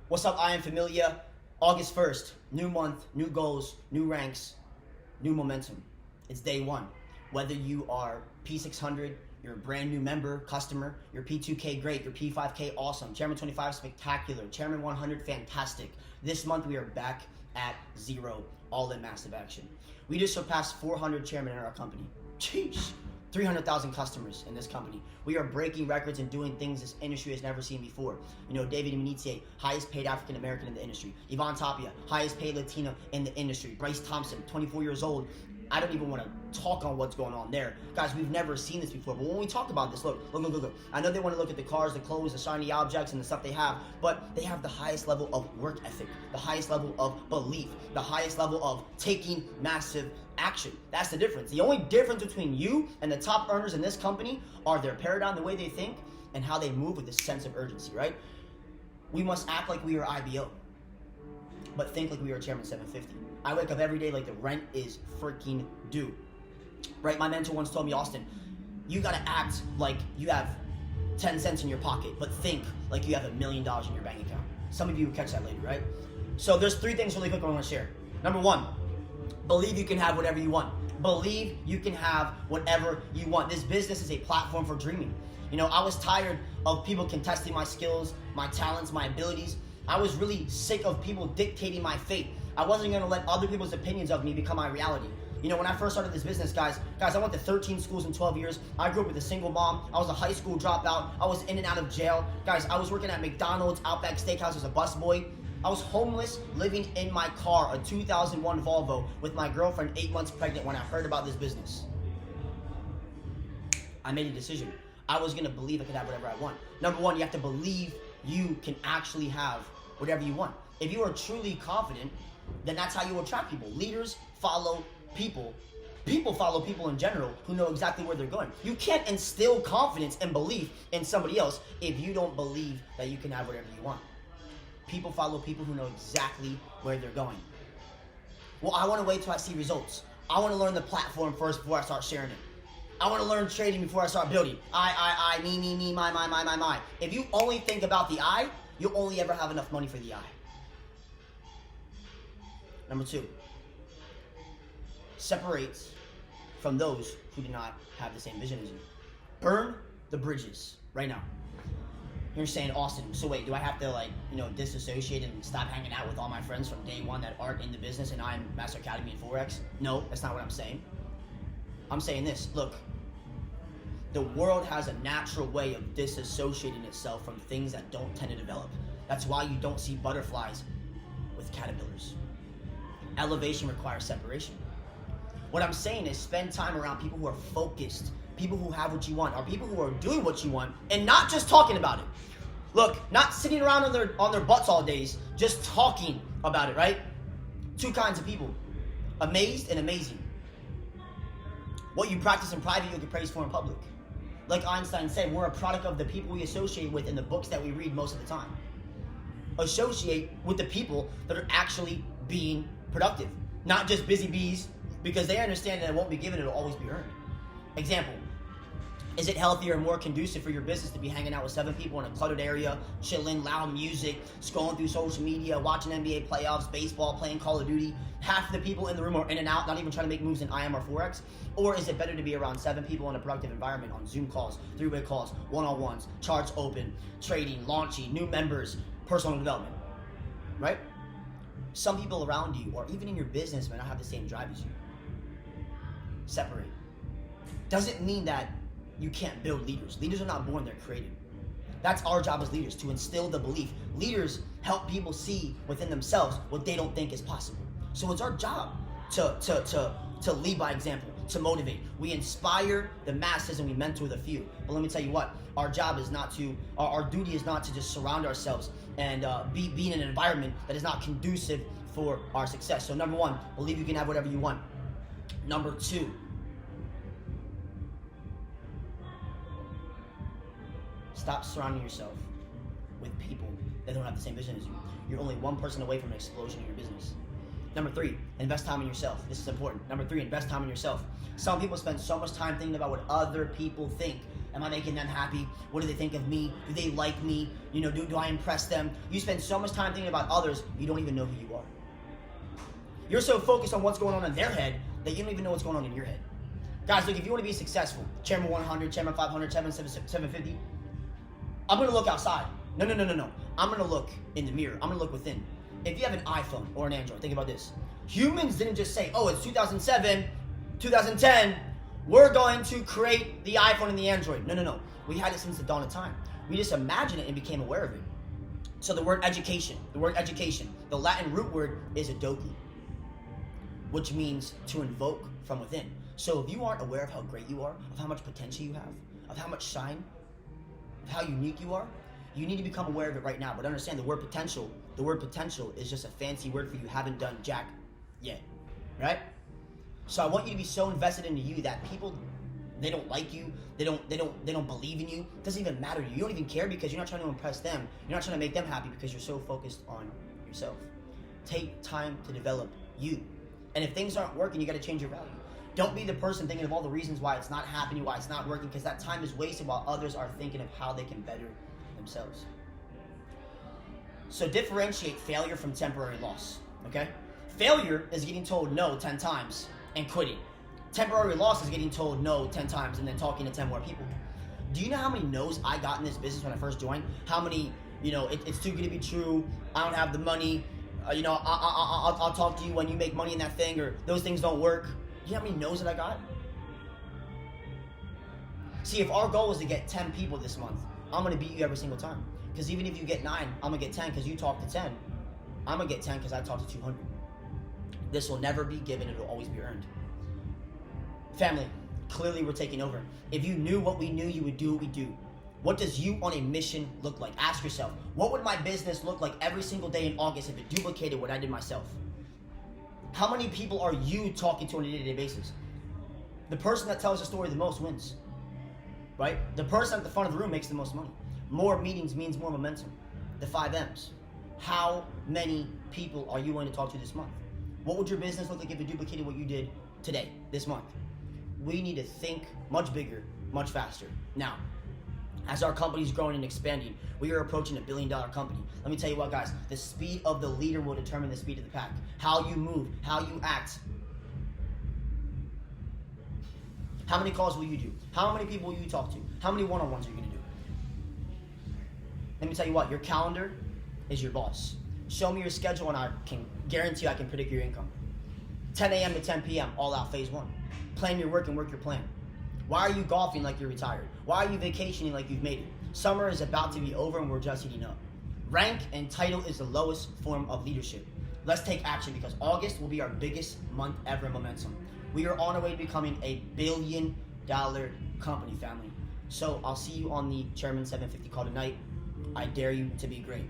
What's up? I am Familia. August 1st, new month, new goals, new ranks, new momentum. It's day one. Whether you are P600, you're a brand new member, customer, you're P2K great, you're P5K awesome, Chairman 25 spectacular, Chairman 100 fantastic. This month we are back at zero, all in massive action. We just surpassed 400 chairmen in our company. Jeez. 300,000 customers in this company. We are breaking records and doing things this industry has never seen before. You know, David Imenitie, highest paid African American in the industry. Yvonne Tapia, highest paid Latina in the industry. Bryce Thompson, 24 years old. I don't even want to talk on what's going on there. Guys, we've never seen this before. But when we talk about this, look. I know they want to look at the cars, the clothes, the shiny objects, and the stuff they have, but they have the highest level of work ethic, the highest level of belief, the highest level of taking massive action. That's the difference. The only difference between you and the top earners in this company are their paradigm, the way they think, and how they move with this sense of urgency, right? We must act like we are IBO, but think like we are Chairman 750. I wake up every day like the rent is freaking due, right? My mentor once told me, Austin, you gotta act like you have 10 cents in your pocket, but think like you have $1 million in your bank account. Some of you will catch that later, right? So there's 3 things really quick I want to share. Number 1, believe you can have whatever you want. Believe you can have whatever you want. This business is a platform for dreaming. You know, I was tired of people contesting my skills, my talents, my abilities. I was really sick of people dictating my fate. I wasn't going to let other people's opinions of me become my reality. You know, when I first started this business, guys, I went to 13 schools in 12 years. I grew up with a single mom. I was a high school dropout. I was in and out of jail. Guys, I was working at McDonald's, Outback Steakhouse as a busboy. I was homeless, living in my car, a 2001 Volvo, with my girlfriend 8 months pregnant when I heard about this business. I made a decision. I was going to believe I could have whatever I want. Number 1, you have to believe you can actually have whatever you want. If you are truly confident, then that's how you attract people. Leaders follow people. People follow people in general who know exactly where they're going. You can't instill confidence and belief in somebody else if you don't believe that you can have whatever you want. People follow people who know exactly where they're going. Well, I want to wait till I see results. I want to learn the platform first before I start sharing it. I want to learn trading before I start building. I, me, my. If you only think about the I, you'll only ever have enough money for the I. Number 2, separate from those who do not have the same vision as you. Burn the bridges right now. You're saying, Austin, so wait, do I have to disassociate and stop hanging out with all my friends from day one that aren't in the business and I'm Master Academy and Forex? No, that's not what I'm saying. I'm saying this, look, the world has a natural way of disassociating itself from things that don't tend to develop. That's why you don't see butterflies with caterpillars. Elevation requires separation. What I'm saying is spend time around people who are focused, people who have what you want, or people who are doing what you want and not just talking about it. Look, not sitting around on their butts all days, just talking about it, right? 2 kinds of people, amazed and amazing. What you practice in private, you'll get praised for in public. Like Einstein said, we're a product of the people we associate with in the books that we read most of the time. Associate with the people that are actually being productive, not just busy bees, because they understand that it won't be given, it'll always be earned. Example, is it healthier and more conducive for your business to be hanging out with 7 people in a cluttered area, chilling, loud music, scrolling through social media, watching NBA playoffs, baseball, playing Call of Duty? Half of the people in the room are in and out, not even trying to make moves in IM or Forex? Or is it better to be around 7 people in a productive environment on Zoom calls, 3-way calls, one-on-ones, charts open, trading, launching, new members, personal development, right? Some people around you, or even in your business, may not have the same drive as you. Separate. Doesn't mean that you can't build leaders. Leaders are not born, they're created. That's our job as leaders, to instill the belief. Leaders help people see within themselves what they don't think is possible. So it's our job to lead by example, to motivate. We inspire the masses and we mentor the few. But let me tell you what, our job is not to, our duty is not to just surround ourselves and be in an environment that is not conducive for our success. So number 1, believe you can have whatever you want. Number 2, stop surrounding yourself with people that don't have the same vision as you. You're only one person away from an explosion in your business. Number 3, invest time in yourself. This is important. Number 3, invest time in yourself. Some people spend so much time thinking about what other people think. And Am I making them happy? What do they think of me? Do they like me? You know, do I impress them? You spend so much time thinking about others, you don't even know who you are. You're so focused on what's going on in their head that you don't even know what's going on in your head. Guys, look, if you want to be successful, Chairman 100, Chairman 500, Chairman 750, I'm going to look outside. No. I'm going to look in the mirror. I'm going to look within. If you have an iPhone or an Android, think about this. Humans didn't just say, oh, it's 2007, 2010, we're going to create the iPhone and the Android. No. We had it since the dawn of time. We just imagined it and became aware of it. So the word education, the Latin root word is adoku, which means to invoke from within. So if you aren't aware of how great you are, of how much potential you have, of how much shine, of how unique you are, you need to become aware of it right now. But understand the word potential is just a fancy word for you haven't done jack yet, right? So I want you to be so invested into you that people, they don't like you, they don't believe in you. It doesn't even matter to you. You don't even care because you're not trying to impress them. You're not trying to make them happy because you're so focused on yourself. Take time to develop you. And if things aren't working, you got to change your value. Don't be the person thinking of all the reasons why it's not happening, why it's not working, because that time is wasted while others are thinking of how they can better themselves. So differentiate failure from temporary loss, okay? Failure is getting told no 10 times and quitting. Temporary loss is getting told no 10 times and then talking to 10 more people. Do you know how many no's I got in this business when I first joined? How many, it's too good to be true, I don't have the money, I'll talk to you when you make money in that thing, or those things don't work. You know how many no's that I got? See, if our goal is to get 10 people this month, I'm going to beat you every single time. Because even if you get 9, I'm going to get 10 because you talk to 10. I'm going to get 10 because I talk to 200. This will never be given. It will always be earned. Family, clearly we're taking over. If you knew what we knew, you would do what we do. What does you on a mission look like? Ask yourself, what would my business look like every single day in August if it duplicated what I did myself? How many people are you talking to on a day-to-day basis? The person that tells the story the most wins, right? The person at the front of the room makes the most money. More meetings means more momentum. The 5 M's. How many people are you going to talk to this month? What would your business look like if it duplicated what you did today, this month? We need to think much bigger, much faster. Now, as our company is growing and expanding, we are approaching $1 billion company. Let me tell you what, guys, the speed of the leader will determine the speed of the pack. How you move, how you act. How many calls will you do? How many people will you talk to? How many one-on-ones are you going to do? Let me tell you what, your calendar is your boss. Show me your schedule and I can guarantee I can predict your income. 10 a.m. to 10 p.m., all out phase 1. Plan your work and work your plan. Why are you golfing like you're retired? Why are you vacationing like you've made it? Summer is about to be over and we're just heating up. Rank and title is the lowest form of leadership. Let's take action because August will be our biggest month ever in momentum. We are on our way to becoming a $1 billion company, family. So I'll see you on the Chairman 750 call tonight. I dare you to be great.